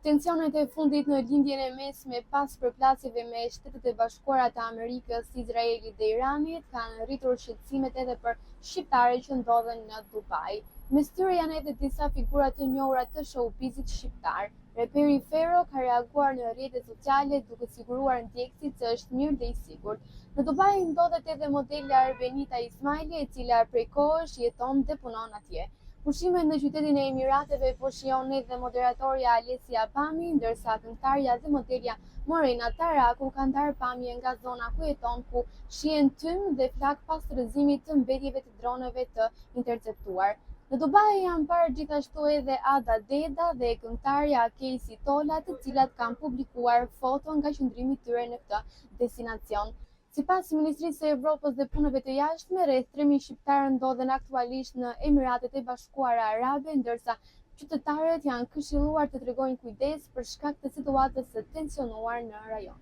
Tensionet e fundit në lindjen e mesme pas përplasjeve me Shtetet e Bashkuara të Amerikës, Izraelit dhe Iranit kanë rritur shqetësimet edhe për shqiptarët që ndodhen në Dubai. Mes tyre janë edhe disa figura të njohura të showbizit shqiptar. Reperi Fero ka reaguar në rrjetet sociale duke siguruar ndjekësit se është mirë dhe i sigurt. Në Dubai ndodhet edhe modelja Arbenita Ismaili, e cila prej kohësh jeton dhe punon atje. Pushimet në qytetin e Emirateve po shijon edhe moderatorja Alesia Pami, ndërsa këngëtarja dhe modelja Morena Taraku kanë ndarë pamje nga zona ku jeton, ku shihen tym dhe flak pas rrëzimit të mbetjeve të droneve të interceptuar. Në Dubai janë parë gjithashtu edhe Ada Deda dhe këngëtarja Casey Tola, të cilat kanë publikuar foto nga qëndrimi i tyre në këtë destinacion. Sipas Ministrisë së Evropës dhe Punëve të Jashtme, rreth 3000 shqiptarë ndodhen aktualisht në Emiratet e Bashkuara Arabe, ndërsa qytetarët janë këshilluar të tregojnë kujdes për shkak të situatës së tensionuar në rajon.